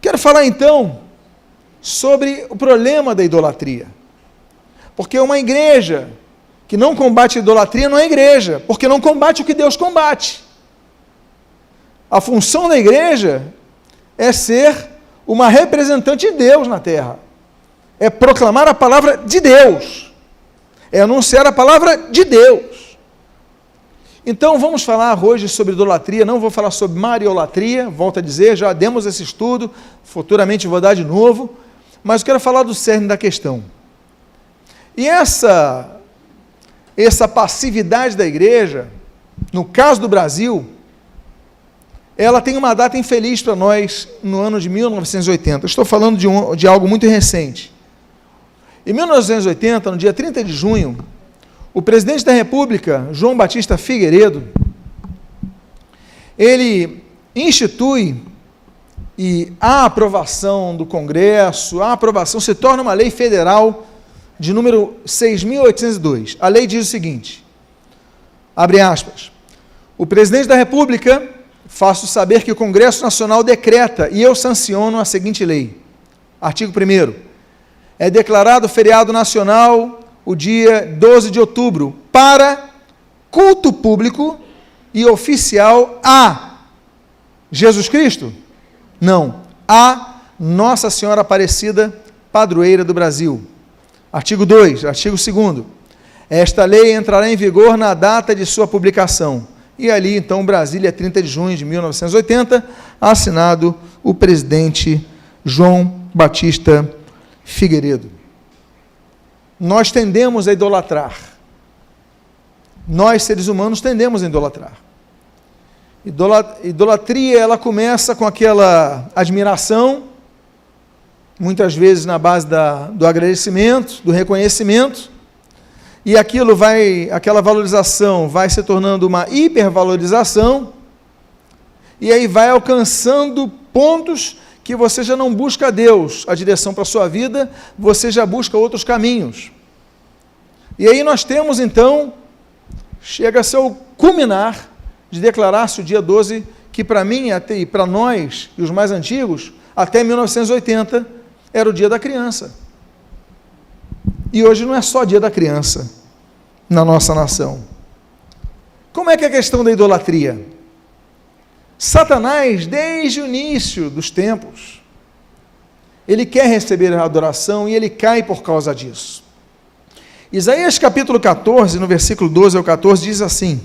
Quero falar então sobre o problema da idolatria. Porque uma igreja que não combate a idolatria não é igreja, porque não combate o que Deus combate. A função da igreja é ser uma representante de Deus na terra. É proclamar a palavra de Deus. É anunciar a palavra de Deus. Então vamos falar hoje sobre idolatria, não vou falar sobre mariolatria, volto a dizer, já demos esse estudo, futuramente vou dar de novo, mas eu quero falar do cerne da questão. E essa passividade da igreja, no caso do Brasil, ela tem uma data infeliz para nós no ano de 1980. Estou falando de algo muito recente. Em 1980, no dia 30 de junho, o presidente da República, João Batista Figueiredo, ele institui e a aprovação do Congresso, a aprovação se torna uma lei federal de número 6.802. A lei diz o seguinte, abre aspas, o presidente da República faço saber que o Congresso Nacional decreta e eu sanciono a seguinte lei. Artigo 1º. É declarado feriado nacional o dia 12 de outubro para culto público e oficial a Jesus Cristo? Não. A Nossa Senhora Aparecida, padroeira do Brasil. Artigo 2, artigo 2º. Esta lei entrará em vigor na data de sua publicação. E ali, então, Brasília, 30 de junho de 1980, assinado o presidente João Batista Figueiredo. Nós tendemos a idolatrar. Nós, seres humanos, tendemos a idolatrar. Idolatria, ela começa com aquela admiração, muitas vezes na base do agradecimento, do reconhecimento, e aquela valorização vai se tornando uma hipervalorização, e aí vai alcançando pontos que você já não busca a Deus, a direção para a sua vida, você já busca outros caminhos. E aí nós temos, então, chega-se ao culminar de declarar-se o dia 12, que para mim, e para nós, e os mais antigos, até 1980, era o dia da criança. E hoje não é só dia da criança na nossa nação. Como é que é a questão da idolatria? Satanás, desde o início dos tempos, ele quer receber a adoração e ele cai por causa disso. Isaías capítulo 14, no versículo 12 ao 14, diz assim: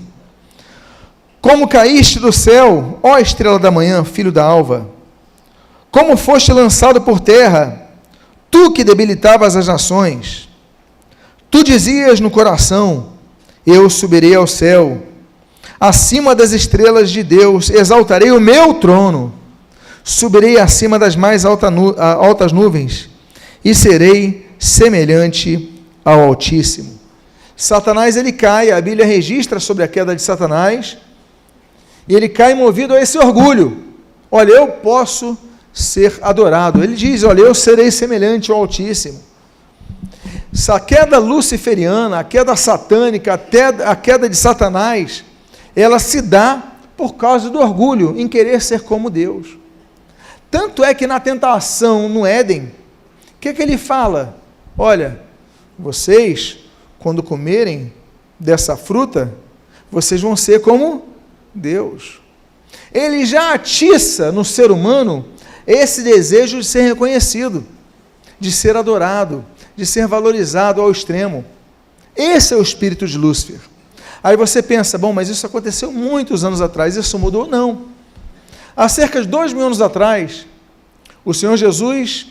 Como caíste do céu, ó estrela da manhã, filho da alva, como foste lançado por terra, tu que debilitavas as nações, tu dizias no coração, eu subirei ao céu, acima das estrelas de Deus, exaltarei o meu trono, subirei acima das mais altas nuvens, e serei semelhante ao Altíssimo. Satanás, ele cai, a Bíblia registra sobre a queda de Satanás, e ele cai movido a esse orgulho, olha, eu posso ser adorado, ele diz, olha, eu serei semelhante ao Altíssimo. A queda luciferiana, a queda satânica, a queda de Satanás, ela se dá por causa do orgulho, em querer ser como Deus. Tanto é que na tentação no Éden, o que ele fala? Olha, vocês, quando comerem dessa fruta, vocês vão ser como Deus. Ele já atiça no ser humano esse desejo de ser reconhecido, de ser adorado, de ser valorizado ao extremo. Esse é o espírito de Lúcifer. Aí você pensa, bom, mas isso aconteceu muitos anos atrás, isso mudou? Não. Há cerca de 2.000 anos atrás, o Senhor Jesus,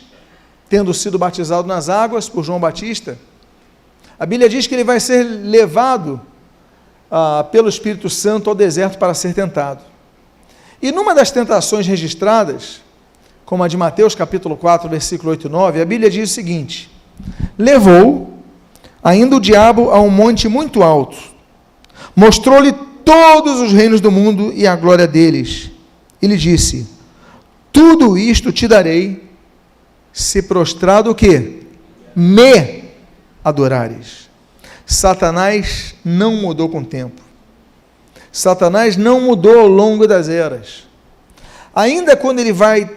tendo sido batizado nas águas por João Batista, a Bíblia diz que ele vai ser levado pelo Espírito Santo ao deserto para ser tentado. E numa das tentações registradas, como a de Mateus capítulo 4, versículo 8 e 9, a Bíblia diz o seguinte: levou ainda o diabo a um monte muito alto, mostrou-lhe todos os reinos do mundo e a glória deles, e lhe disse, tudo isto te darei, se prostrado o quê? Me adorares. Satanás não mudou com o tempo. Satanás não mudou ao longo das eras. Ainda quando ele vai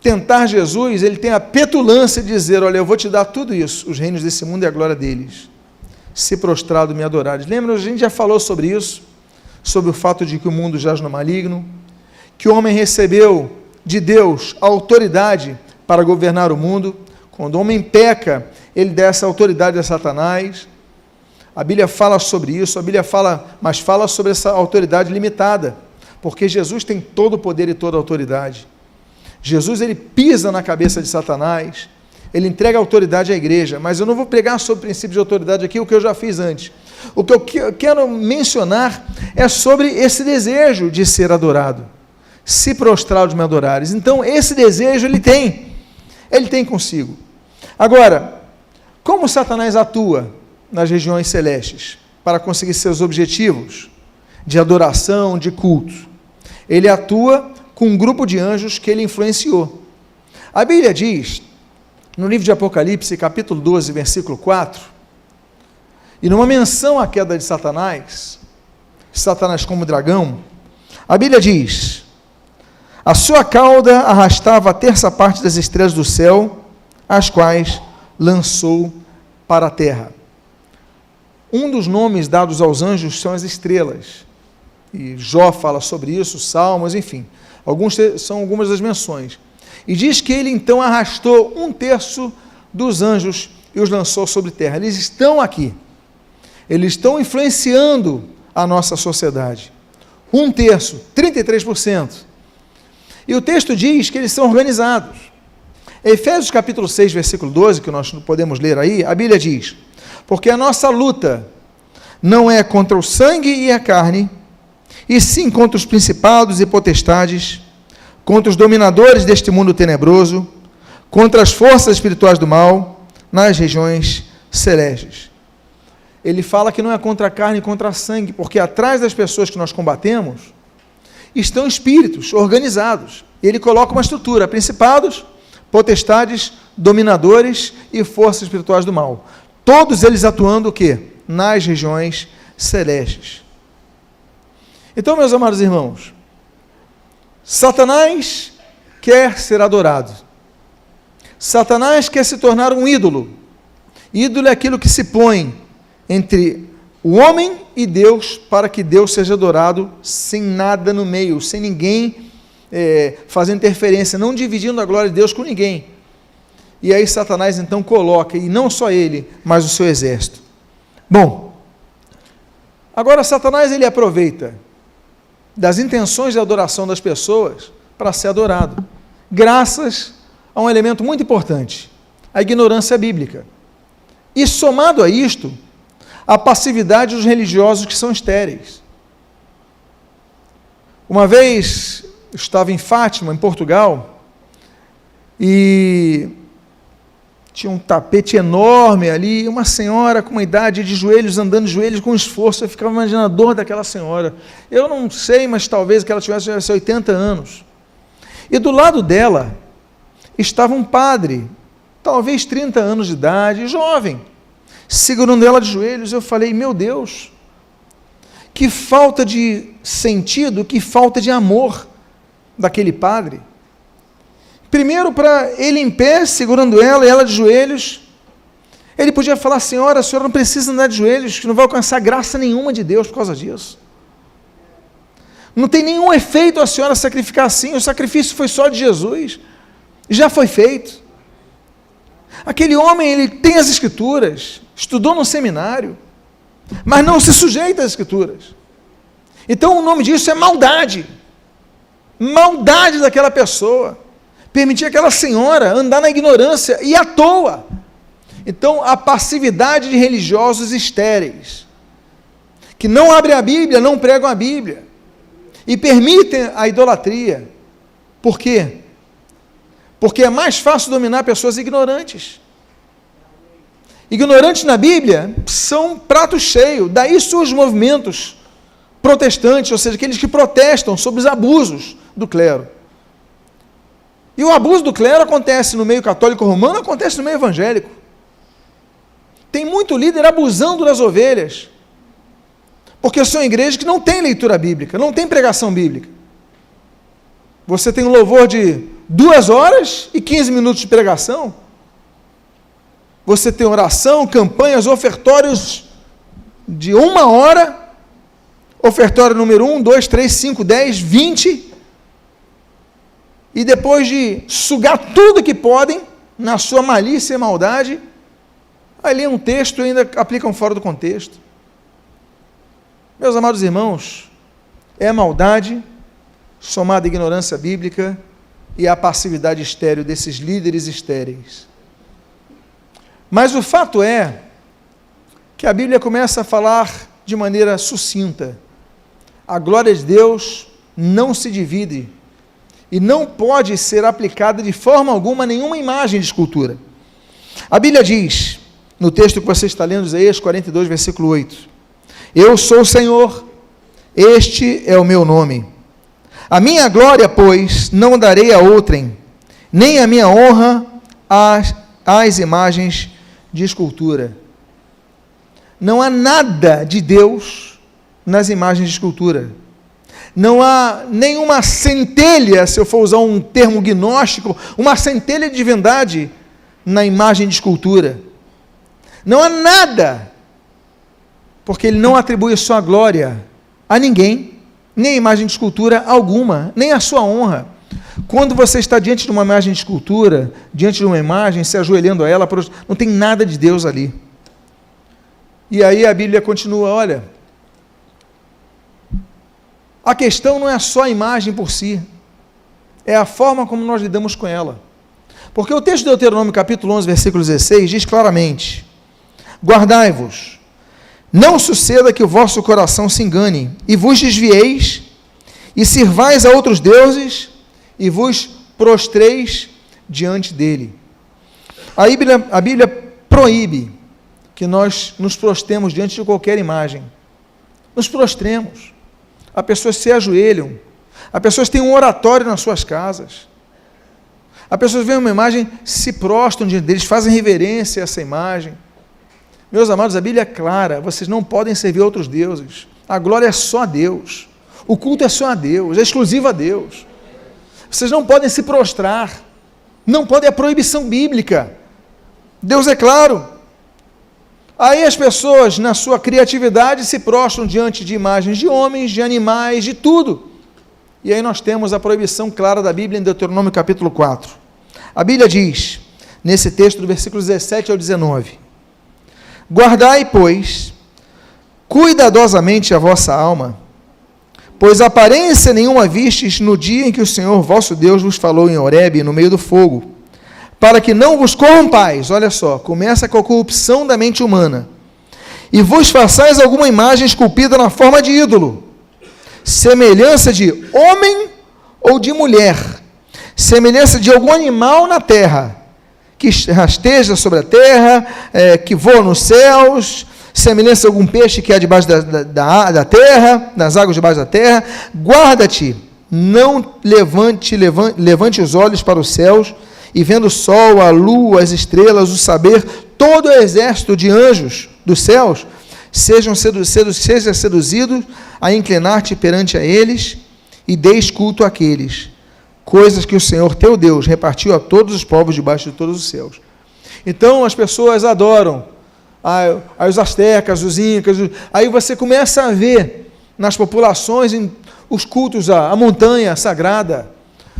tentar Jesus, ele tem a petulância de dizer, olha, eu vou te dar tudo isso, os reinos desse mundo e a glória deles, se prostrado me adorares. Lembra, a gente já falou sobre isso, sobre o fato de que o mundo jaz no maligno, que o homem recebeu de Deus a autoridade para governar o mundo. Quando o homem peca, ele dá essa autoridade a Satanás. A Bíblia fala sobre isso, mas fala sobre essa autoridade limitada, porque Jesus tem todo o poder e toda a autoridade. Jesus, ele pisa na cabeça de Satanás, ele entrega a autoridade à igreja, mas eu não vou pregar sobre o princípio de autoridade aqui, o que eu já fiz antes. O que eu quero mencionar é sobre esse desejo de ser adorado, se prostrar de me adorares. Então, esse desejo ele tem consigo. Agora, como Satanás atua nas regiões celestes para conseguir seus objetivos de adoração, de culto? Ele atua com um grupo de anjos que ele influenciou. A Bíblia diz, no livro de Apocalipse, capítulo 12, versículo 4, e numa menção à queda de Satanás como dragão, a Bíblia diz, a sua cauda arrastava a terça parte das estrelas do céu, as quais lançou para a terra. Um dos nomes dados aos anjos são as estrelas, e Jó fala sobre isso, Salmos, enfim, são algumas das menções, e diz que ele então arrastou 1/3 dos anjos e os lançou sobre a terra. Eles estão aqui, eles estão influenciando a nossa sociedade, 1/3, 33%, e o texto diz que eles são organizados. Efésios capítulo 6, versículo 12, que nós podemos ler aí, a Bíblia diz, porque a nossa luta não é contra o sangue e a carne, e sim contra os principados e potestades, contra os dominadores deste mundo tenebroso, contra as forças espirituais do mal, nas regiões celestes. Ele fala que não é contra a carne e contra a sangue, porque atrás das pessoas que nós combatemos, estão espíritos organizados. Ele coloca uma estrutura, principados, potestades, dominadores e forças espirituais do mal. Todos eles atuando o quê? Nas regiões celestes. Então, meus amados irmãos, Satanás quer ser adorado. Satanás quer se tornar um ídolo. Ídolo é aquilo que se põe entre o homem e Deus, para que Deus seja adorado sem nada no meio, sem ninguém fazendo interferência, não dividindo a glória de Deus com ninguém. E aí Satanás então coloca, e não só ele, mas o seu exército. Bom, agora Satanás ele aproveita das intenções de adoração das pessoas para ser adorado, graças a um elemento muito importante, a ignorância bíblica. E somado a isto, a passividade dos religiosos que são estéreis. Uma vez eu estava em Fátima, em Portugal, e tinha um tapete enorme ali, uma senhora com uma idade de joelhos, andando de joelhos com esforço. Eu ficava imaginando a dor daquela senhora. Eu não sei, mas talvez que ela tivesse 80 anos. E do lado dela estava um padre, talvez 30 anos de idade, jovem, segurando ela de joelhos. Eu falei, meu Deus, que falta de sentido, que falta de amor daquele padre. Primeiro, para ele em pé, segurando ela e ela de joelhos, ele podia falar, senhora, a senhora não precisa andar de joelhos, que não vai alcançar graça nenhuma de Deus por causa disso. Não tem nenhum efeito a senhora sacrificar assim, o sacrifício foi só de Jesus, já foi feito. Aquele homem, ele tem as escrituras, estudou no seminário, mas não se sujeita às escrituras. Então o nome disso é maldade. Maldade daquela pessoa. Permitir aquela senhora andar na ignorância e à toa. Então, a passividade de religiosos estéreis, que não abrem a Bíblia, não pregam a Bíblia, e permitem a idolatria. Por quê? Porque é mais fácil dominar pessoas ignorantes. Ignorantes na Bíblia são prato cheio, daí surgem os movimentos protestantes, ou seja, aqueles que protestam sobre os abusos do clero. E o abuso do clero acontece no meio católico romano, acontece no meio evangélico. Tem muito líder abusando das ovelhas, porque são igrejas que não têm leitura bíblica, não tem pregação bíblica. Você tem um louvor de 2 horas e 15 minutos de pregação. Você tem oração, campanhas, ofertórios de 1 hora, ofertório número 1, 2, 3, 5, 10, 20, e depois de sugar tudo que podem, na sua malícia e maldade, aí lê um texto e ainda aplicam fora do contexto. Meus amados irmãos, é a maldade somada à ignorância bíblica e à passividade estéril desses líderes estéreis. Mas o fato é que a Bíblia começa a falar de maneira sucinta. A glória de Deus não se divide e não pode ser aplicada de forma alguma a nenhuma imagem de escultura. A Bíblia diz, no texto que você está lendo, Isaías 42, versículo 8, eu sou o Senhor, este é o meu nome. A minha glória, pois, não darei a outrem, nem a minha honra às imagens de escultura. Não há nada de Deus nas imagens de escultura. Não há nenhuma centelha, se eu for usar um termo gnóstico, uma centelha de divindade na imagem de escultura. Não há nada, porque ele não atribui sua glória a ninguém, nem a imagem de escultura alguma, nem a sua honra. Quando você está diante de uma imagem de escultura, diante de uma imagem, se ajoelhando a ela, não tem nada de Deus ali. E aí a Bíblia continua, olha, a questão não é só a imagem por si, é a forma como nós lidamos com ela. Porque o texto de Deuteronômio, capítulo 11, versículo 16, diz claramente, guardai-vos, não suceda que o vosso coração se engane, e vos desvieis, e sirvais a outros deuses, e vos prostreis diante dele. A Bíblia proíbe que nós nos prostremos diante de qualquer imagem. Nos prostremos. As pessoas se ajoelham. As pessoas têm um oratório nas suas casas. As pessoas veem uma imagem, se prostram diante deles, fazem reverência a essa imagem. Meus amados, a Bíblia é clara, vocês não podem servir outros deuses. A glória é só a Deus. O culto é só a Deus, é exclusivo a Deus. Vocês não podem se prostrar. Não podem, é proibição bíblica. Deus é claro. Aí as pessoas, na sua criatividade, se prostram diante de imagens de homens, de animais, de tudo. E aí nós temos a proibição clara da Bíblia em Deuteronômio capítulo 4. A Bíblia diz, nesse texto do versículo 17 ao 19, guardai, pois, cuidadosamente a vossa alma, pois aparência nenhuma vistes no dia em que o Senhor vosso Deus vos falou em Horebe, no meio do fogo, para que não vos corrompais, olha só, começa com a corrupção da mente humana, e vos façais alguma imagem esculpida na forma de ídolo, semelhança de homem ou de mulher, semelhança de algum animal na terra, que rasteja sobre a terra, que voa nos céus, semelhança de algum peixe que há debaixo da terra, nas águas debaixo da terra. Guarda-te, não levante os olhos para os céus, e vendo o sol, a lua, as estrelas, o saber, todo o exército de anjos dos céus, seja seduzido a inclinar-te perante a eles, e deis culto àqueles, coisas que o Senhor teu Deus repartiu a todos os povos debaixo de todos os céus. Então as pessoas adoram os astecas, os incas, aí você começa a ver nas populações os cultos à montanha sagrada,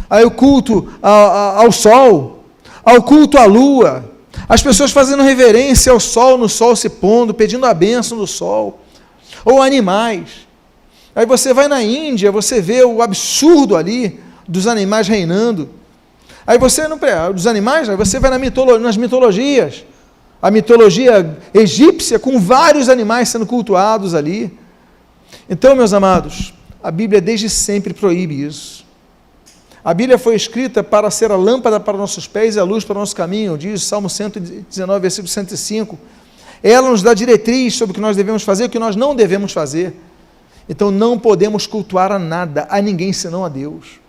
aí o culto ao sol, ao culto à lua, as pessoas fazendo reverência ao sol, no sol se pondo, pedindo a bênção do sol, ou animais. Aí você vai na Índia, você vê o absurdo ali, dos animais reinando. Aí você não dos animais, aí você vai nas mitologias, a mitologia egípcia com vários animais sendo cultuados ali. Então, meus amados, a Bíblia desde sempre proíbe isso. A Bíblia foi escrita para ser a lâmpada para nossos pés e a luz para o nosso caminho, diz Salmo 119, versículo 105. Ela nos dá diretriz sobre o que nós devemos fazer e o que nós não devemos fazer. Então não podemos cultuar a nada, a ninguém senão a Deus.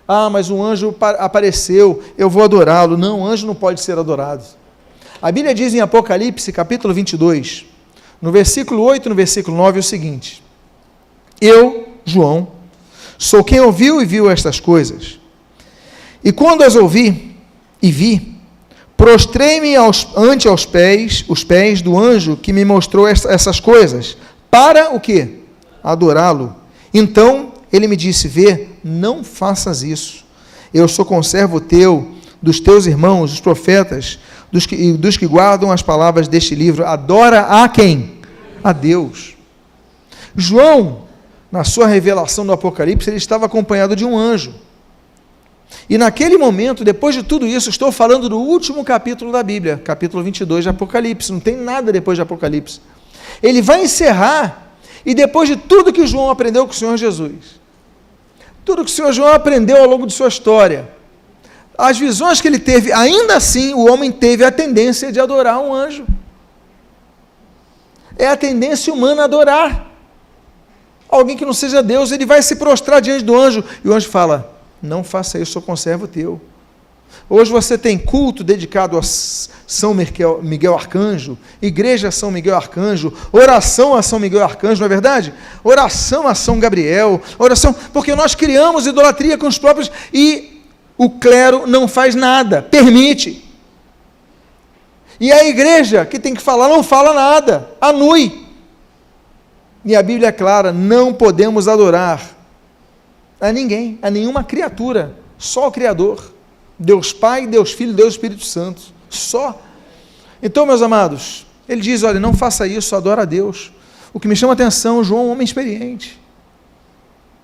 Ah, mas um anjo apareceu, eu vou adorá-lo. Não, o anjo não pode ser adorado. A Bíblia diz em Apocalipse, capítulo 22, no versículo 8 e no versículo 9, o seguinte: eu, João, sou quem ouviu e viu estas coisas. E quando as ouvi e vi, prostrei-me ante os pés do anjo que me mostrou essas coisas, para o quê? Adorá-lo. Então ele me disse: vê, não faças isso. Eu sou conservo teu, dos teus irmãos, os profetas, dos que guardam as palavras deste livro. Adora a quem? A Deus. João, na sua revelação do Apocalipse, ele estava acompanhado de um anjo. E naquele momento, depois de tudo isso, estou falando do último capítulo da Bíblia, capítulo 22 de Apocalipse, não tem nada depois de Apocalipse. Ele vai encerrar, e depois de tudo que João aprendeu com o Senhor Jesus, tudo que o Senhor João aprendeu ao longo de sua história, as visões que ele teve, ainda assim o homem teve a tendência de adorar um anjo. É a tendência humana adorar alguém que não seja Deus. Ele vai se prostrar diante do anjo, e o anjo fala: não faça isso, sou conservo teu. Hoje você tem culto dedicado a São Miguel Arcanjo, igreja a São Miguel Arcanjo, oração a São Miguel Arcanjo, não é verdade? Oração a São Gabriel, oração, porque nós criamos idolatria com os próprios, e o clero não faz nada, permite. E a igreja, que tem que falar, não fala nada, anui. E a Bíblia é clara: não podemos adorar a ninguém, a nenhuma criatura, só o Criador, Deus Pai, Deus Filho, Deus Espírito Santo, só. Então, meus amados, ele diz: olha, não faça isso, adora a Deus. O que me chama a atenção, João é um homem experiente,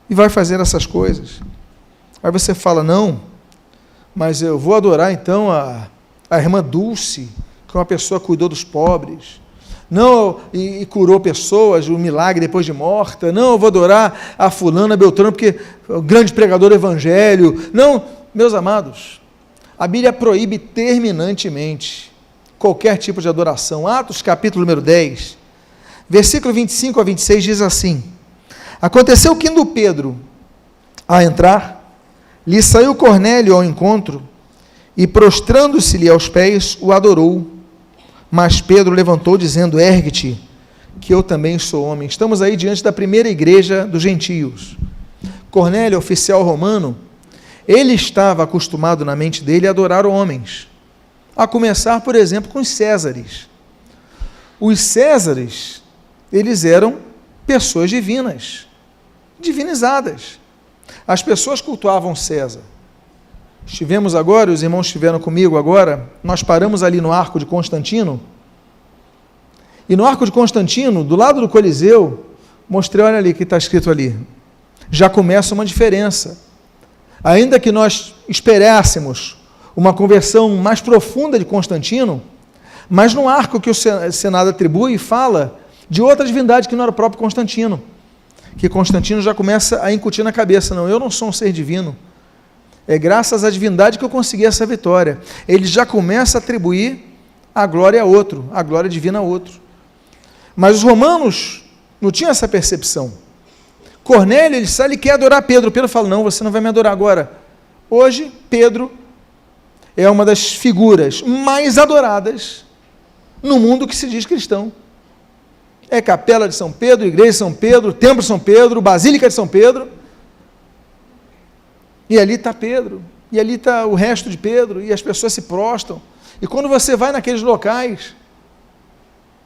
e vai fazer essas coisas. Aí você fala: não, mas eu vou adorar então a irmã Dulce, que é uma pessoa que cuidou dos pobres, não, e curou pessoas, um milagre depois de morta. Não, eu vou adorar a fulana Beltrano, porque é o grande pregador do evangelho. Não, meus amados, a Bíblia proíbe terminantemente qualquer tipo de adoração. Atos capítulo número 10, versículo 25 a 26 diz assim: aconteceu que indo Pedro a entrar, lhe saiu Cornélio ao encontro, e prostrando-se-lhe aos pés, o adorou. Mas Pedro levantou, dizendo: ergue-te, que eu também sou homem. Estamos aí diante da primeira igreja dos gentios. Cornélio, oficial romano, ele estava acostumado na mente dele a adorar homens, a começar, por exemplo, com os Césares. Os Césares, eles eram pessoas divinas, divinizadas. As pessoas cultuavam César. Estivemos agora, os irmãos estiveram comigo agora, nós paramos ali no Arco de Constantino, e no Arco de Constantino, do lado do Coliseu, mostrei, olha ali, que está escrito ali, já começa uma diferença. Ainda que nós esperássemos uma conversão mais profunda de Constantino, mas no arco que o Senado atribui, fala de outra divindade que não era o próprio Constantino, que Constantino já começa a incutir na cabeça: não, eu não sou um ser divino, é graças à divindade que eu consegui essa vitória. Ele já começa a atribuir a glória a outro, a glória divina a outro. Mas os romanos não tinham essa percepção. Cornélio, ele quer adorar Pedro. Pedro fala: não, você não vai me adorar agora. Hoje, Pedro é uma das figuras mais adoradas no mundo que se diz cristão. É Capela de São Pedro, Igreja de São Pedro, Templo de São Pedro, Basílica de São Pedro. E ali está Pedro, e ali está o resto de Pedro, e as pessoas se prostram. E quando você vai naqueles locais,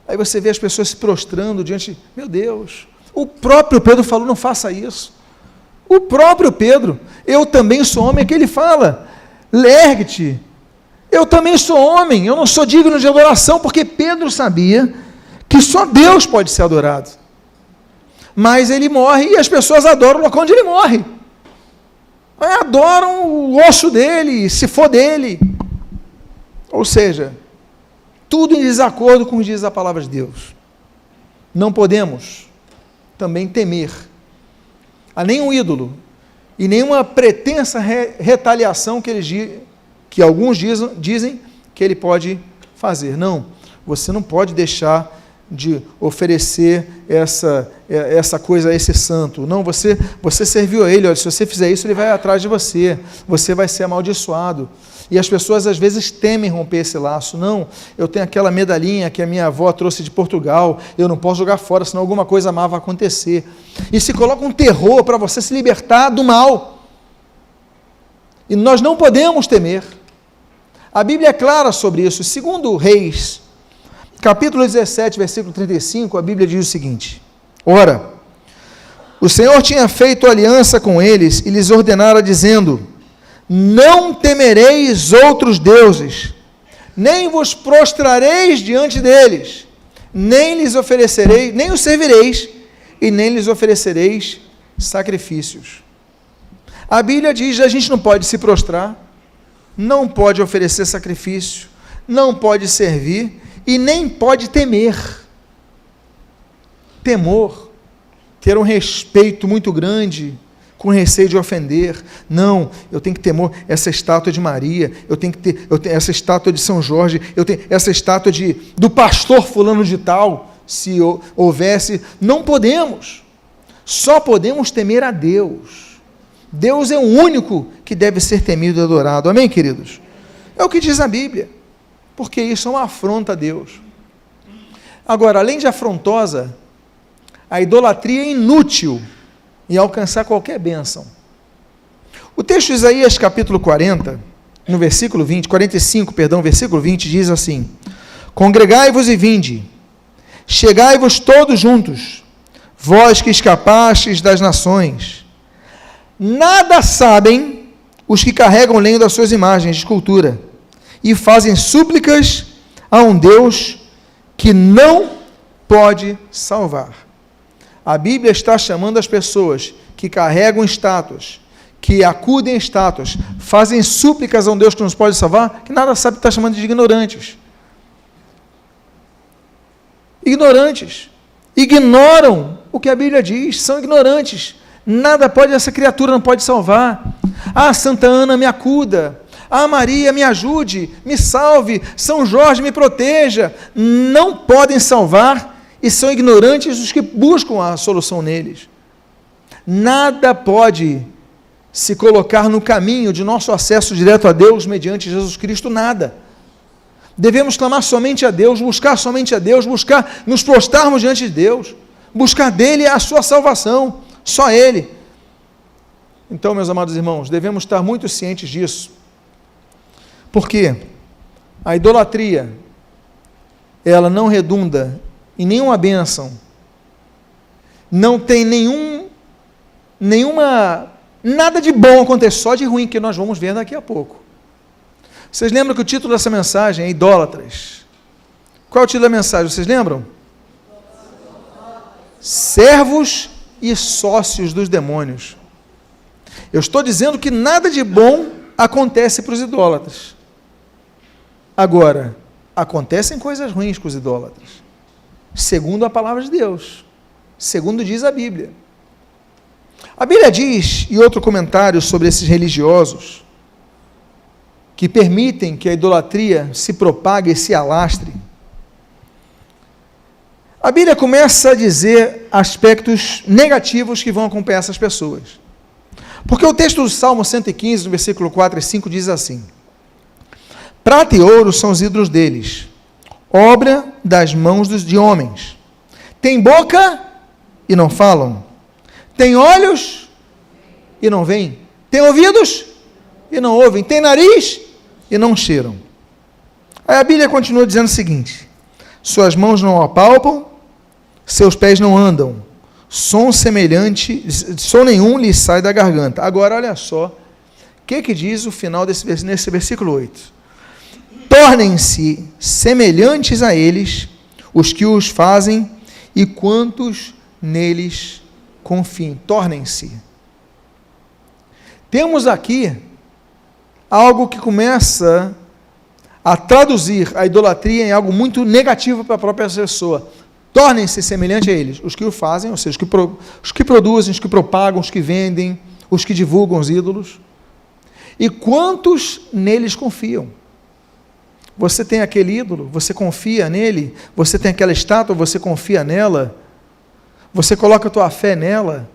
aí você vê as pessoas se prostrando diante, meu Deus, o próprio Pedro falou: não faça isso. O próprio Pedro, eu também sou homem, é que ele fala: ergue-te, eu também sou homem, eu não sou digno de adoração, porque Pedro sabia que só Deus pode ser adorado. Mas ele morre, e as pessoas adoram o local onde ele morre. Adoram o osso dele, se for dele. Ou seja, tudo em desacordo com o que diz a palavra de Deus. Não podemos também temer a nenhum ídolo e nenhuma pretensa retaliação que alguns dizem que ele pode fazer. Não, você não pode deixar de oferecer essa coisa a esse santo. Não, você serviu a ele, olha, se você fizer isso, ele vai atrás de você vai ser amaldiçoado. E as pessoas às vezes temem romper esse laço. Não, eu tenho aquela medalhinha que a minha avó trouxe de Portugal, eu não posso jogar fora, senão alguma coisa má vai acontecer. E se coloca um terror para você se libertar do mal. E nós não podemos temer. A Bíblia é clara sobre isso. Segundo Reis, capítulo 17, versículo 35, a Bíblia diz o seguinte: ora, o Senhor tinha feito aliança com eles e lhes ordenara, dizendo: não temereis outros deuses, nem vos prostrareis diante deles, nem lhes oferecereis, nem os servireis, e nem lhes oferecereis sacrifícios. A Bíblia diz que a gente não pode se prostrar, não pode oferecer sacrifício, não pode servir e nem pode temer. Temor, ter um respeito muito grande, com receio de ofender. Não, eu tenho que temor essa estátua de Maria, eu tenho essa estátua de São Jorge, eu tenho essa estátua do pastor fulano de tal, se houvesse. Não podemos, só podemos temer a Deus. Deus é o único que deve ser temido e adorado. Amém, queridos? É o que diz a Bíblia, porque isso é uma afronta a Deus. Agora, além de afrontosa, a idolatria é inútil em alcançar qualquer bênção. O texto de Isaías, capítulo 40, no versículo 20, 45, perdão, versículo 20, diz assim: congregai-vos e vinde, chegai-vos todos juntos, vós que escapastes das nações. Nada sabem os que carregam lenho das suas imagens de escultura e fazem súplicas a um Deus que não pode salvar. A Bíblia está chamando as pessoas que carregam estátuas, que acudem a estátuas, fazem súplicas a um Deus que nos pode salvar, que nada sabe, está chamando de ignorantes. Ignorantes. Ignoram o que a Bíblia diz, são ignorantes. Nada pode, essa criatura não pode salvar. Ah, Santa Ana, me acuda. Ah, Maria, me ajude, me salve. São Jorge, me proteja. Não podem salvar e são ignorantes os que buscam a solução neles. Nada pode se colocar no caminho de nosso acesso direto a Deus mediante Jesus Cristo, nada. Devemos clamar somente a Deus, buscar somente a Deus, buscar nos prostrarmos diante de Deus, buscar dele a sua salvação, só Ele. Então, meus amados irmãos, devemos estar muito cientes disso, porque a idolatria, ela não redunda em nenhuma bênção, não tem nada de bom acontece, só de ruim, que nós vamos ver daqui a pouco. Vocês lembram que o título dessa mensagem é Idólatras? Qual é o título da mensagem, vocês lembram? Servos e sócios dos demônios. Eu estou dizendo que nada de bom acontece para os idólatras. Agora, acontecem coisas ruins com os idólatras, segundo a palavra de Deus, segundo diz a Bíblia. A Bíblia diz, e outro comentário sobre esses religiosos, que permitem que a idolatria se propague e se alastre. A Bíblia começa a dizer aspectos negativos que vão acompanhar essas pessoas. Porque o texto do Salmo 115, no versículo 4 e 5, diz assim: prata e ouro são os ídolos deles, obra das mãos de homens. Tem boca e não falam, tem olhos e não veem, tem ouvidos e não ouvem, tem nariz e não cheiram. Aí a Bíblia continua dizendo o seguinte: suas mãos não apalpam, seus pés não andam, som nenhum lhe sai da garganta. Agora olha só, o que diz o final nesse versículo 8? Tornem-se semelhantes a eles os que os fazem e quantos neles confiem. Tornem-se. Temos aqui algo que começa a traduzir a idolatria em algo muito negativo para a própria pessoa. Tornem-se semelhantes a eles, os que o fazem, ou seja, os que produzem, os que propagam, os que vendem, os que divulgam os ídolos. E quantos neles confiam? Você tem aquele ídolo, você confia nele, você tem aquela estátua, você confia nela, você coloca a tua fé nela.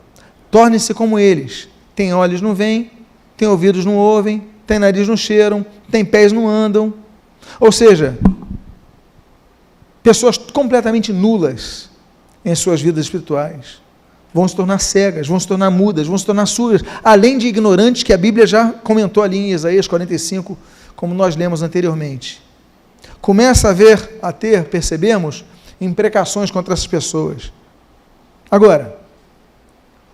Torne-se como eles. Tem olhos, não veem, tem ouvidos, não ouvem, tem nariz, não cheiram, tem pés, não andam. Ou seja, pessoas completamente nulas em suas vidas espirituais, vão se tornar cegas, vão se tornar mudas, vão se tornar surdas, além de ignorantes, que a Bíblia já comentou ali em Isaías 45, como nós lemos anteriormente. Começa a ter, percebemos, imprecações contra essas pessoas. Agora,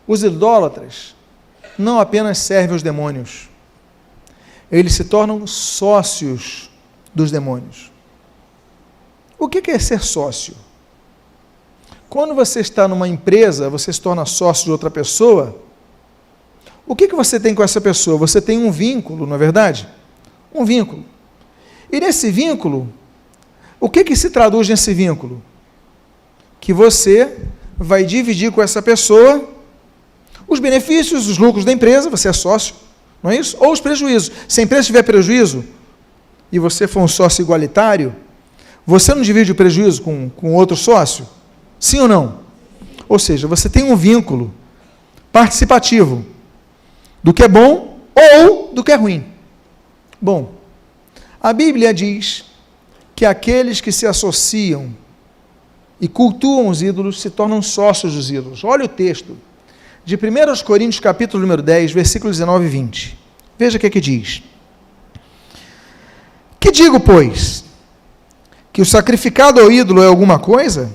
os idólatras não apenas servem aos demônios, eles se tornam sócios dos demônios. O que é ser sócio? Quando você está numa empresa, você se torna sócio de outra pessoa, o que você tem com essa pessoa? Você tem um vínculo, não é verdade? Um vínculo. E nesse vínculo, o que se traduz nesse vínculo? Que você vai dividir com essa pessoa os benefícios, os lucros da empresa, você é sócio, não é isso? Ou os prejuízos. Se a empresa tiver prejuízo e você for um sócio igualitário, você não divide o prejuízo com outro sócio? Sim ou não? Ou seja, você tem um vínculo participativo do que é bom ou do que é ruim. Bom, a Bíblia diz que aqueles que se associam e cultuam os ídolos se tornam sócios dos ídolos. Olha o texto de 1 Coríntios, capítulo número 10, versículos 19 e 20. Veja o que diz. Que digo, pois? Que o sacrificado ao ídolo é alguma coisa?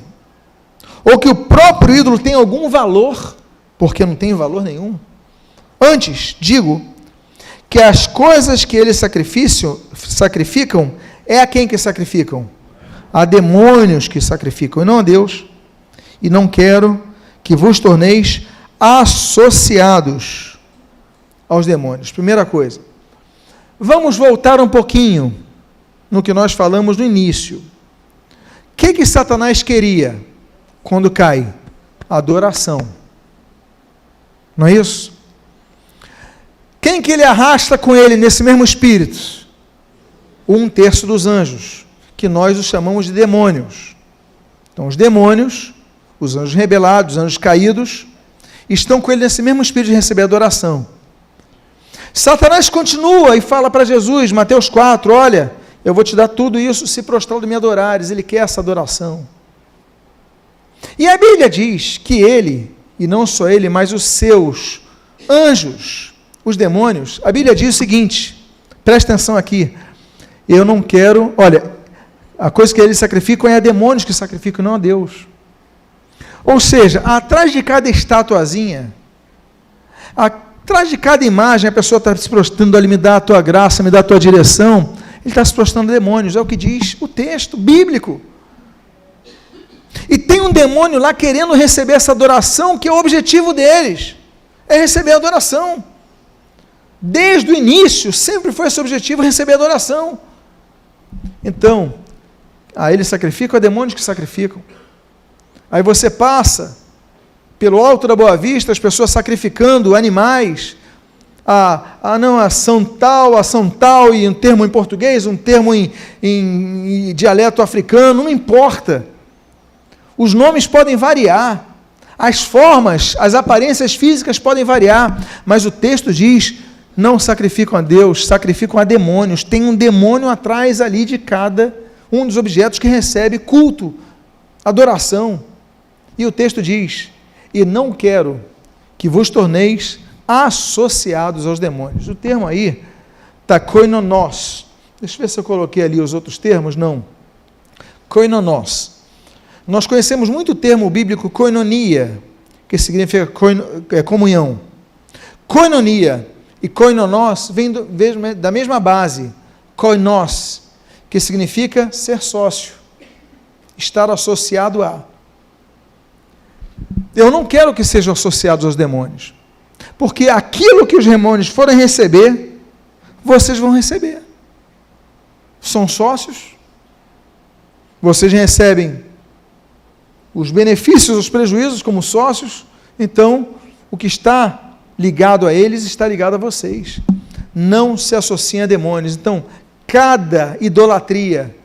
Ou que o próprio ídolo tem algum valor? Porque não tem valor nenhum. Antes, digo que as coisas que eles sacrificam, é a quem que sacrificam? A demônios que sacrificam, e não a Deus. E não quero que vos torneis associados aos demônios. Primeira coisa, vamos voltar um pouquinho no que nós falamos no início. O que Satanás queria quando cai? Adoração. Não é isso? Quem que ele arrasta com ele nesse mesmo espírito? 1/3 dos anjos, que nós os chamamos de demônios. Então, os demônios, os anjos rebelados, os anjos caídos, estão com ele nesse mesmo espírito de receber adoração. Satanás continua e fala para Jesus, Mateus 4, olha, eu vou te dar tudo isso se prostrado me adorares. Ele quer essa adoração. E a Bíblia diz que ele, e não só ele, mas os seus anjos, os demônios, a Bíblia diz o seguinte, presta atenção aqui, eu não quero, olha, a coisa que eles sacrificam é a demônios que sacrificam, não a Deus. Ou seja, atrás de cada estatuazinha, atrás de cada imagem, a pessoa está se prostrando ali, me dá a tua graça, me dá a tua direção, ele está se prostrando a demônios, é o que diz o texto bíblico. E tem um demônio lá querendo receber essa adoração, que é o objetivo deles, é receber a adoração. Desde o início, sempre foi esse objetivo, receber a adoração. Então, eles sacrificam, a demônios que sacrificam. Aí você passa pelo Alto da Boa Vista, as pessoas sacrificando animais, a ação tal, e um termo em português, um termo em dialeto africano, não importa. Os nomes podem variar, as formas, as aparências físicas podem variar, mas o texto diz, não sacrificam a Deus, sacrificam a demônios. Tem um demônio atrás ali de cada um dos objetos que recebe culto, adoração. E o texto diz, e não quero que vos torneis associados aos demônios. O termo aí está koinonós. Deixa eu ver se eu coloquei ali os outros termos. Não. Koinonós. Nós conhecemos muito o termo bíblico koinonia, que significa comunhão. Koinonia e koinonós vêm da mesma base, koinós, que significa ser sócio, estar associado a. Eu não quero que sejam associados aos demônios, porque aquilo que os demônios forem receber, vocês vão receber. São sócios, vocês recebem os benefícios, os prejuízos como sócios, então o que está ligado a eles está ligado a vocês. Não se associem a demônios. Então, cada idolatria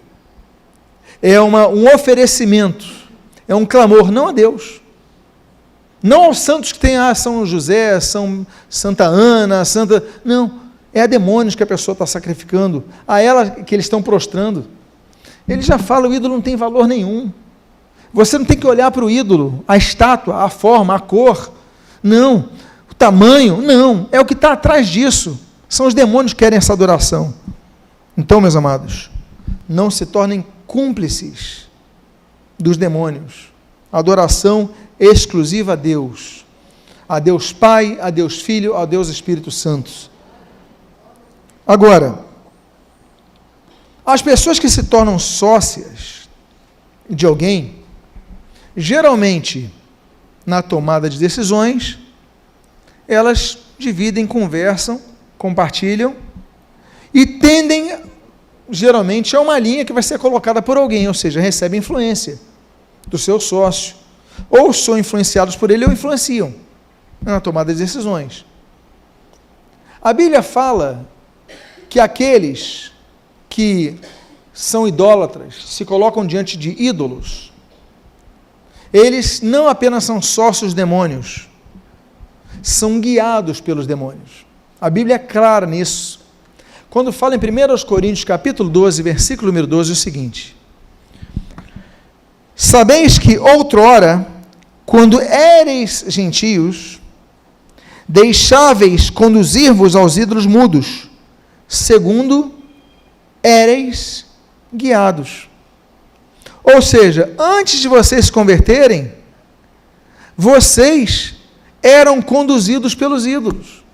é um oferecimento, é um clamor, não a Deus. Não aos santos que tem, São José, Santa Ana, não, é a demônios que a pessoa está sacrificando, a ela que eles estão prostrando. Ele já fala, o ídolo não tem valor nenhum. Você não tem que olhar para o ídolo, a estátua, a forma, a cor. Não. O tamanho, não. É o que está atrás disso. São os demônios que querem essa adoração. Então, meus amados, não se tornem cúmplices dos demônios. Adoração exclusiva a Deus. A Deus Pai, a Deus Filho, a Deus Espírito Santo. Agora, as pessoas que se tornam sócias de alguém, geralmente, na tomada de decisões, elas dividem, conversam, compartilham e tendem, geralmente, a uma linha que vai ser colocada por alguém, ou seja, recebe influência do seu sócio, ou são influenciados por ele ou influenciam na tomada de decisões. A Bíblia fala que aqueles que são idólatras, se colocam diante de ídolos, eles não apenas são sócios demônios, são guiados pelos demônios. A Bíblia é clara nisso. Quando fala em 1 Coríntios, capítulo 12, versículo número 12, é o seguinte: sabeis que outrora, quando éreis gentios, deixáveis conduzir-vos aos ídolos mudos, segundo éreis guiados. Ou seja, antes de vocês se converterem, vocês eram conduzidos pelos ídolos.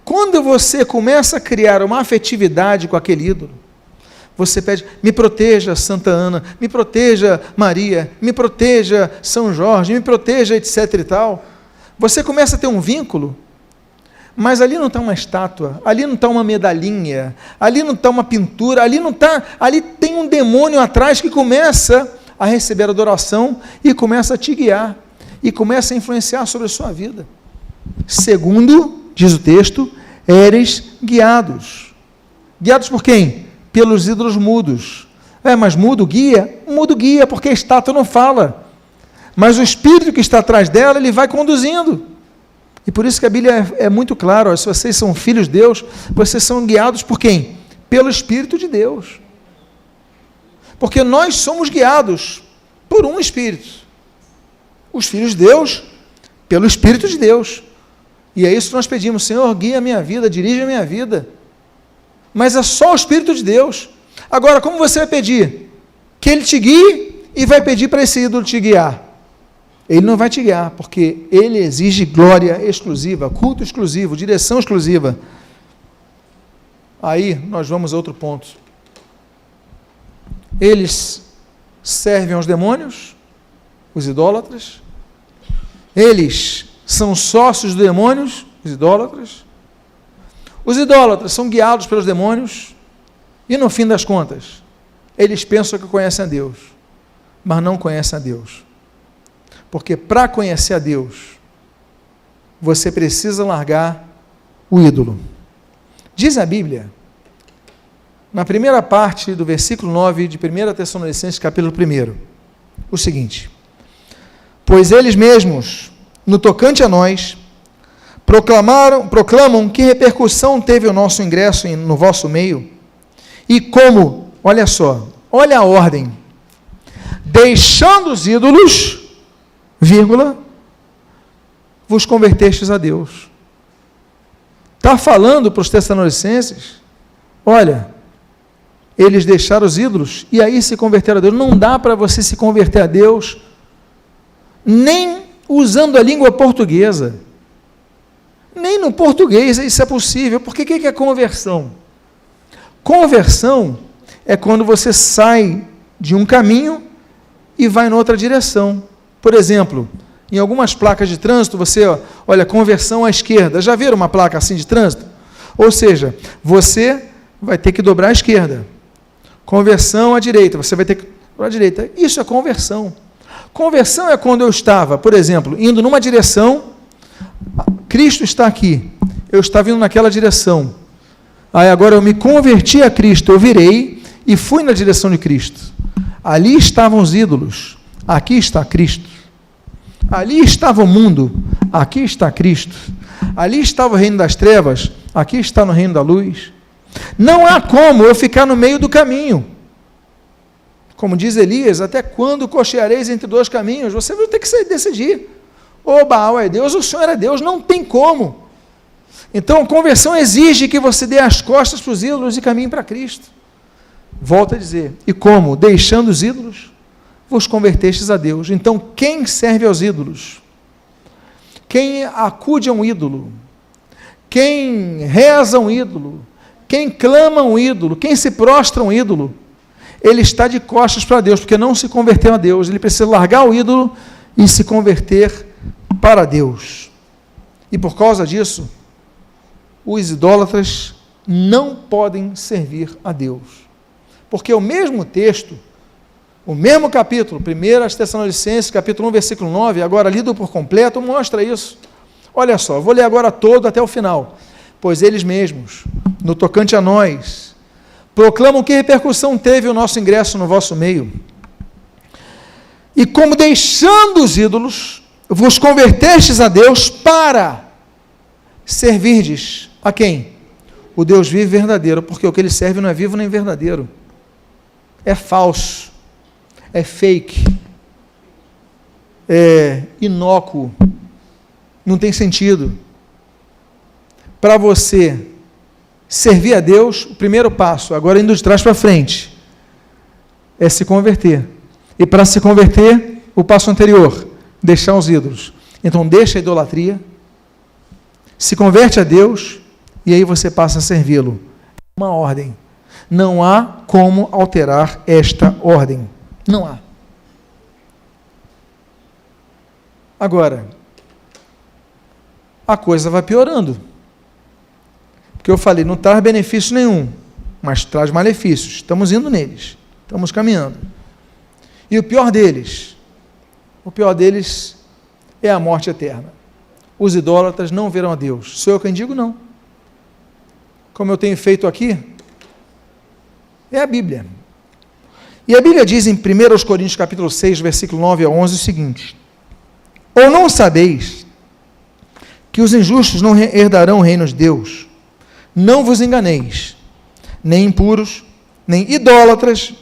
Quando você começa a criar uma afetividade com aquele ídolo, você pede, me proteja Santa Ana, me proteja Maria, me proteja São Jorge, me proteja etc e tal. Você começa a ter um vínculo, mas ali não está uma estátua, ali não está uma medalhinha, ali não está uma pintura, ali tem um demônio atrás que começa a receber adoração e começa a te guiar, e começa a influenciar sobre a sua vida. Segundo, diz o texto, éreis guiados. Guiados por quem? Pelos ídolos mudos. Mas mudo guia? Mudo guia, porque a estátua não fala. Mas o Espírito que está atrás dela, ele vai conduzindo. E por isso que a Bíblia é muito clara, se vocês são filhos de Deus, vocês são guiados por quem? Pelo Espírito de Deus. Porque nós somos guiados por um Espírito. Os filhos de Deus, pelo Espírito de Deus. E é isso que nós pedimos, Senhor, guia a minha vida, dirige a minha vida. Mas é só o Espírito de Deus. Agora, como você vai pedir? Que Ele te guie e vai pedir para esse ídolo te guiar. Ele não vai te guiar, porque ele exige glória exclusiva, culto exclusivo, direção exclusiva. Aí nós vamos a outro ponto. Eles servem aos demônios, os idólatras. Eles são sócios dos demônios, os idólatras. Os idólatras são guiados pelos demônios e, no fim das contas, eles pensam que conhecem a Deus, mas não conhecem a Deus. Porque para conhecer a Deus, você precisa largar o ídolo. Diz a Bíblia, na primeira parte do versículo 9 de 1 Tessalonicenses, capítulo 1, o seguinte: pois eles mesmos, no tocante a nós, proclamam que repercussão teve o nosso ingresso no vosso meio, e como, olha só, olha a ordem, deixando os ídolos, vírgula, vos convertestes a Deus. Está falando para os Tessalonicenses, olha, eles deixaram os ídolos e aí se converteram a Deus. Não dá para você se converter a Deus nem usando a língua portuguesa, nem no português isso é possível. Porque o que é conversão? Conversão é quando você sai de um caminho e vai em outra direção. Por exemplo, em algumas placas de trânsito, você olha, conversão à esquerda. Já viram uma placa assim de trânsito? Ou seja, você vai ter que dobrar à esquerda. Conversão à direita, você vai ter que dobrar à direita. Isso é conversão. Conversão é quando eu estava, por exemplo, indo numa direção, Cristo está aqui, eu estava indo naquela direção. Aí agora eu me converti a Cristo, eu virei e fui na direção de Cristo. Ali estavam os ídolos, aqui está Cristo. Ali estava o mundo, aqui está Cristo. Ali estava o reino das trevas, aqui está no reino da luz. Não há como eu ficar no meio do caminho. Como diz Elias, até quando cocheareis entre dois caminhos? Você vai ter que decidir. Ou Baal é Deus, ou o Senhor é Deus, não tem como. Então, a conversão exige que você dê as costas para os ídolos e caminhe para Cristo. Volto a dizer, e como? Deixando os ídolos, vos convertestes a Deus. Então, quem serve aos ídolos? Quem acude a um ídolo? Quem reza a um ídolo? Quem clama a um ídolo? Quem se prostra a um ídolo? Ele está de costas para Deus, porque não se converteu a Deus. Ele precisa largar o ídolo e se converter para Deus. E por causa disso, os idólatras não podem servir a Deus. Porque o mesmo texto, o mesmo capítulo, 1 Tessalonicenses, capítulo 1, versículo 9, agora lido por completo, mostra isso. Olha só, vou ler agora todo até o final. Pois eles mesmos, no tocante a nós, proclamam que repercussão teve o nosso ingresso no vosso meio. E como deixando os ídolos, vos convertestes a Deus para servirdes a quem? O Deus vivo e verdadeiro, porque o que ele serve não é vivo nem verdadeiro. É falso, é fake, é inócuo, não tem sentido. Para você servir a Deus, o primeiro passo, agora indo de trás para frente, é se converter. E para se converter, o passo anterior, deixar os ídolos. Então deixa a idolatria, se converte a Deus, e aí você passa a servi-lo. É uma ordem. Não há como alterar esta ordem. Não há. Agora, a coisa vai piorando. Porque eu falei, não traz benefício nenhum, mas traz malefícios. Estamos indo neles, estamos caminhando. E o pior deles é a morte eterna. Os idólatras não verão a Deus. Sou eu quem digo? Não. Como eu tenho feito aqui, é a Bíblia. E a Bíblia diz em 1 Coríntios capítulo 6, versículo 9 a 11 o seguinte: ou não sabeis que os injustos não herdarão o reino de Deus? Não vos enganeis, nem impuros, nem idólatras,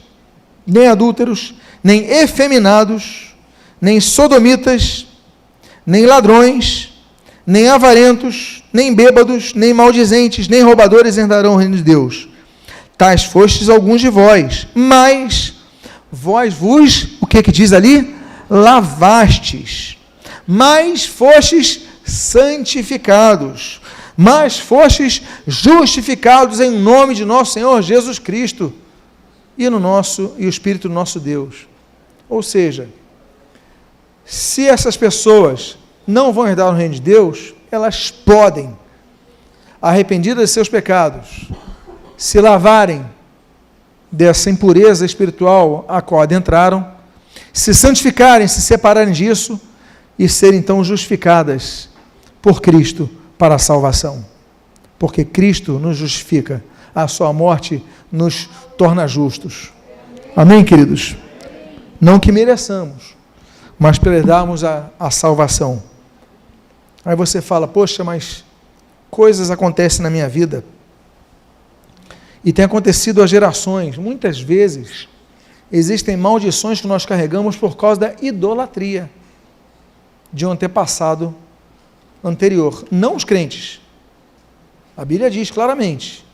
nem adúlteros, nem efeminados, nem sodomitas, nem ladrões, nem avarentos, nem bêbados, nem maldizentes, nem roubadores herdarão o reino de Deus. Tais fostes alguns de vós, mas vós vos, o que diz ali? Lavastes, mas fostes santificados, mas fostes justificados em nome de nosso Senhor Jesus Cristo e o Espírito do nosso Deus. Ou seja, se essas pessoas não vão herdar o reino de Deus, elas podem, arrependidas de seus pecados, se lavarem dessa impureza espiritual a qual adentraram, se santificarem, se separarem disso e serem então justificadas por Cristo para a salvação, porque Cristo nos justifica, a sua morte nos torna justos. Amém, queridos? Não que mereçamos, mas para herdarmos a salvação. Aí você fala, poxa, mas coisas acontecem na minha vida, e tem acontecido há gerações. Muitas vezes existem maldições que nós carregamos por causa da idolatria de um antepassado anterior, não os crentes. A Bíblia diz claramente,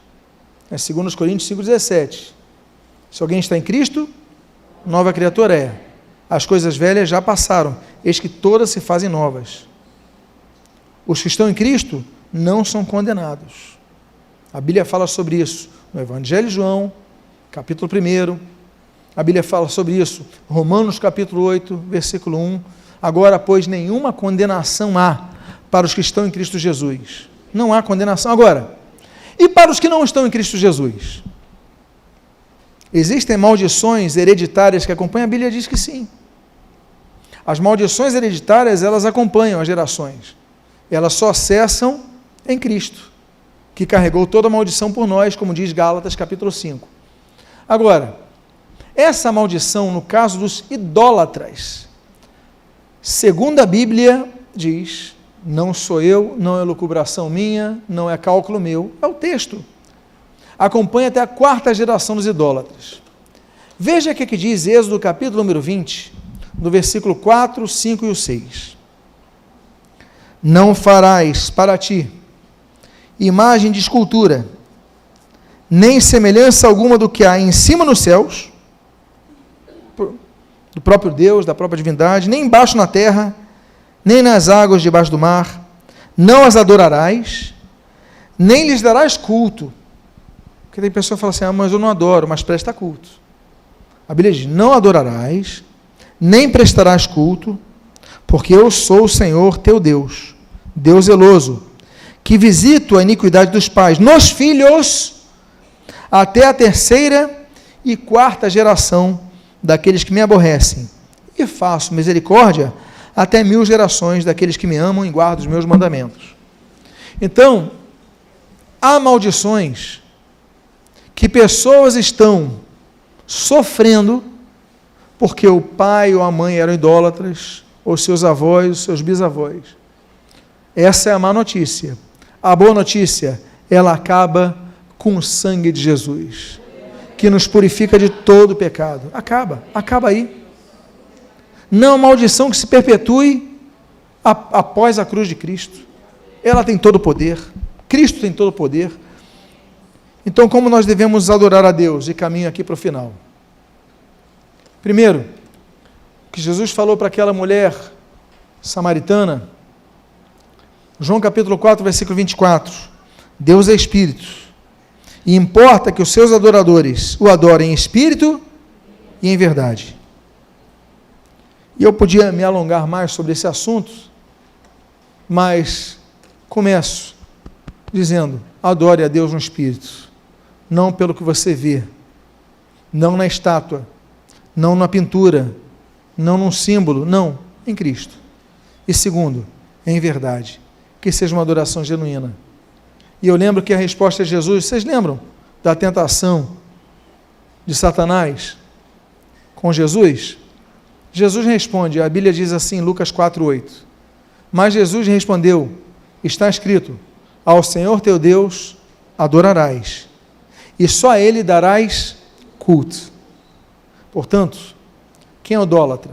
2 Coríntios 5,17, se alguém está em Cristo, nova criatura é. As coisas velhas já passaram, eis que todas se fazem novas. Os que estão em Cristo não são condenados. A Bíblia fala sobre isso no Evangelho de João, capítulo 1, a Bíblia fala sobre isso, Romanos capítulo 8, versículo 1, agora, pois, nenhuma condenação há para os que estão em Cristo Jesus. Não há condenação. Agora, e para os que não estão em Cristo Jesus? Existem maldições hereditárias que acompanham? A Bíblia diz que sim. As maldições hereditárias, elas acompanham as gerações. Elas só cessam em Cristo, que carregou toda a maldição por nós, como diz Gálatas capítulo 5. Agora, essa maldição, no caso dos idólatras, segundo a Bíblia diz, não sou eu, não é lucubração minha, não é cálculo meu, é o texto. Acompanha até a 4ª geração dos idólatras. Veja o que diz Êxodo capítulo número 20, no versículo 4, 5 e o 6. Não farás para ti imagem de escultura, nem semelhança alguma do que há em cima nos céus, do próprio Deus, da própria divindade, nem embaixo na terra, nem nas águas debaixo do mar. Não as adorarás, nem lhes darás culto. Porque tem pessoa que fala assim, mas eu não adoro, mas presta culto. A Bíblia diz, não adorarás, nem prestarás culto, porque eu sou o Senhor teu Deus, Deus zeloso, que visito a iniquidade dos pais nos filhos, até a 3ª e 4ª geração daqueles que me aborrecem, e faço misericórdia até 1000 gerações daqueles que me amam e guardam os meus mandamentos. Então, há maldições que pessoas estão sofrendo porque o pai ou a mãe eram idólatras, ou seus avós, ou seus bisavós. Essa é a má notícia. A boa notícia, ela acaba com o sangue de Jesus, que nos purifica de todo pecado. Acaba aí. Não é uma maldição que se perpetue após a cruz de Cristo. Ela tem todo o poder. Cristo tem todo o poder. Então, como nós devemos adorar a Deus? E caminho aqui para o final. Primeiro, o que Jesus falou para aquela mulher samaritana, João capítulo 4, versículo 24, Deus é Espírito, e importa que os seus adoradores o adorem em Espírito e em verdade. E eu podia me alongar mais sobre esse assunto, mas começo dizendo, adore a Deus no Espírito, não pelo que você vê, não na estátua, não na pintura, não num símbolo, não, em Cristo. E segundo, em verdade, que seja uma adoração genuína. E eu lembro que a resposta de Jesus, vocês lembram da tentação de Satanás com Jesus? Jesus responde, a Bíblia diz assim, Lucas 4:8, mas Jesus respondeu, está escrito, ao Senhor teu Deus adorarás, e só a Ele darás culto. Portanto, quem é idólatra?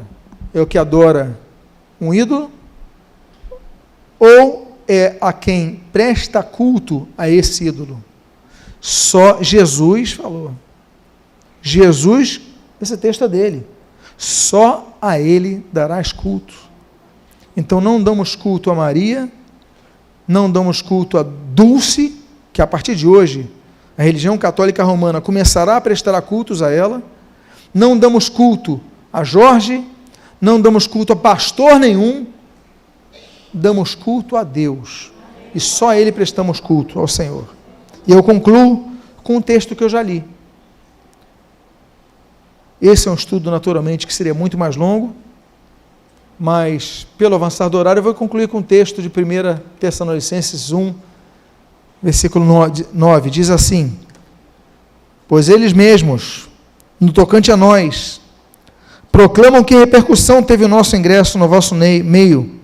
É o que adora um ídolo, ou é a quem presta culto a esse ídolo? Só Jesus falou. Jesus, esse texto é dele. Só a Ele darás culto. Então não damos culto a Maria, não damos culto a Dulce, que a partir de hoje a religião católica romana começará a prestar cultos a ela, não damos culto a Jorge, não damos culto a pastor nenhum, damos culto a Deus, e só a Ele prestamos culto, ao Senhor. E eu concluo com um texto que eu já li. Esse é um estudo, naturalmente, que seria muito mais longo, mas, pelo avançar do horário, eu vou concluir com um texto de 1 Tessalonicenses 1, versículo 9, diz assim, pois eles mesmos, no tocante a nós, proclamam que repercussão teve o nosso ingresso no vosso meio,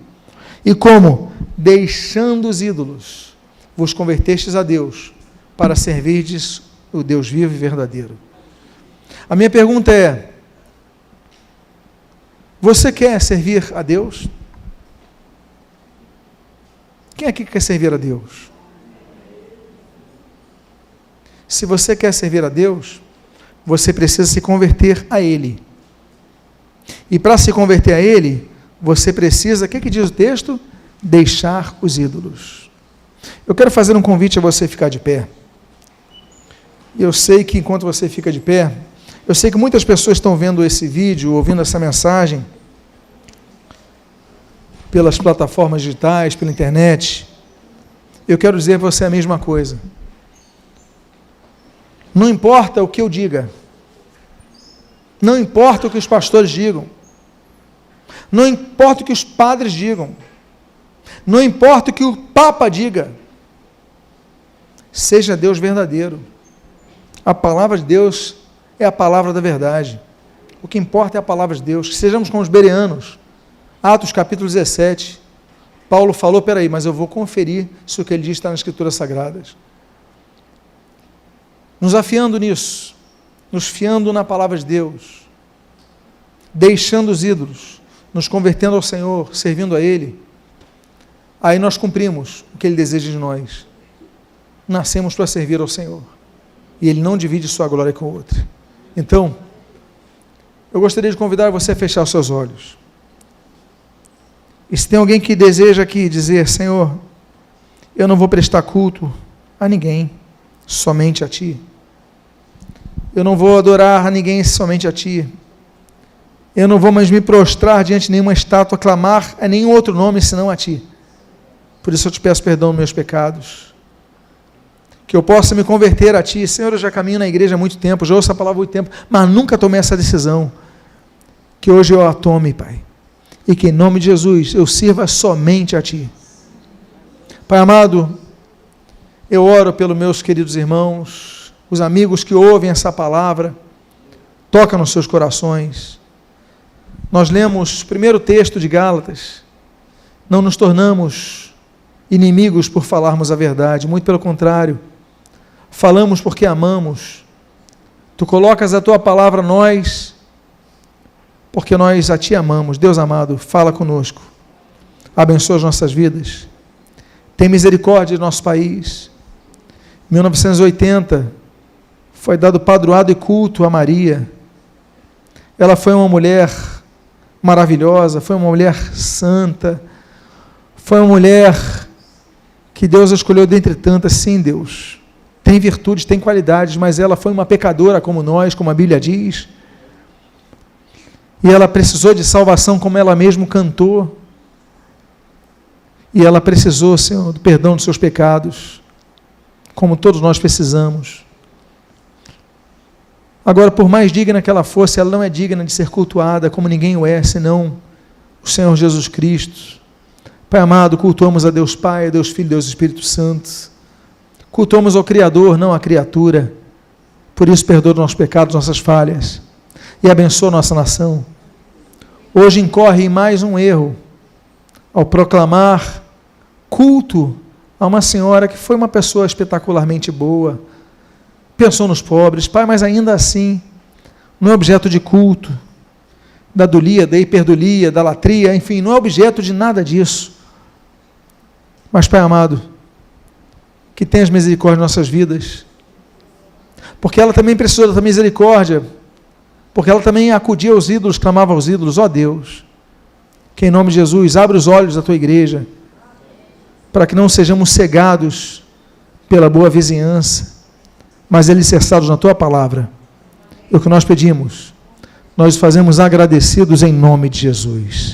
e como, deixando os ídolos, vos convertestes a Deus, para servirdes o Deus vivo e verdadeiro. A minha pergunta é, você quer servir a Deus? Quem aqui quer servir a Deus? Se você quer servir a Deus, você precisa se converter a Ele. E para se converter a Ele, você precisa, o que diz o texto? Deixar os ídolos. Eu quero fazer um convite a você ficar de pé. Eu sei que enquanto você fica de pé, eu sei que muitas pessoas estão vendo esse vídeo, ouvindo essa mensagem, pelas plataformas digitais, pela internet. Eu quero dizer a você a mesma coisa. Não importa o que eu diga, não importa o que os pastores digam, não importa o que os padres digam, não importa o que o Papa diga, seja Deus verdadeiro. A palavra de Deus é a palavra da verdade. O que importa é a palavra de Deus. Que sejamos como os bereanos. Atos capítulo 17. Paulo falou, peraí, mas eu vou conferir se o que ele diz está nas Escrituras Sagradas. Nos afiando nisso, nos fiando na palavra de Deus, deixando os ídolos, nos convertendo ao Senhor, servindo a Ele, aí nós cumprimos o que Ele deseja de nós. Nascemos para servir ao Senhor. E Ele não divide sua glória com o outro. Então, eu gostaria de convidar você a fechar os seus olhos. E se tem alguém que deseja aqui dizer, Senhor, eu não vou prestar culto a ninguém, somente a Ti. Eu não vou adorar a ninguém, somente a Ti. Eu não vou mais me prostrar diante de nenhuma estátua, clamar a nenhum outro nome, senão a Ti. Por isso eu te peço perdão dos meus pecados. Que eu possa me converter a Ti. Senhor, eu já caminho na igreja há muito tempo, já ouço a palavra há muito tempo, mas nunca tomei essa decisão. Que hoje eu a tome, Pai. E que em nome de Jesus eu sirva somente a Ti. Pai amado, eu oro pelos meus queridos irmãos, os amigos que ouvem essa palavra, toca nos seus corações. Nós lemos o primeiro texto de Gálatas, não nos tornamos inimigos por falarmos a verdade, muito pelo contrário, falamos porque amamos. Tu colocas a Tua palavra a nós, porque nós a Ti amamos. Deus amado, fala conosco, abençoa as nossas vidas, tem misericórdia do nosso país. Em 1980, foi dado padroado e culto a Maria. Ela foi uma mulher maravilhosa, foi uma mulher santa, foi uma mulher que Deus escolheu dentre tantas. Sim, Deus, tem virtudes, tem qualidades, mas ela foi uma pecadora como nós, como a Bíblia diz, e ela precisou de salvação, como ela mesma cantou, e ela precisou, Senhor, do perdão dos seus pecados, como todos nós precisamos. Agora, por mais digna que ela fosse, ela não é digna de ser cultuada como ninguém o é, senão o Senhor Jesus Cristo. Pai amado, cultuamos a Deus Pai, a Deus Filho, a Deus Espírito Santo. Cultuamos ao Criador, não à criatura. Por isso, perdoa os nossos pecados, nossas falhas, e abençoa a nossa nação. Hoje incorre em mais um erro, ao proclamar culto a uma senhora que foi uma pessoa espetacularmente boa, pensou nos pobres, Pai, mas ainda assim, não é objeto de culto, da dolia, da hiperdolia, da latria, enfim, não é objeto de nada disso. Mas, Pai amado, que tenhas misericórdia em nossas vidas, porque ela também precisou da tua misericórdia, porque ela também acudia aos ídolos, clamava aos ídolos. Ó Deus, que em nome de Jesus, abre os olhos da tua igreja, para que não sejamos cegados pela boa vizinhança, mas alicerçados na tua palavra. É o que nós pedimos, nós fazemos agradecidos em nome de Jesus.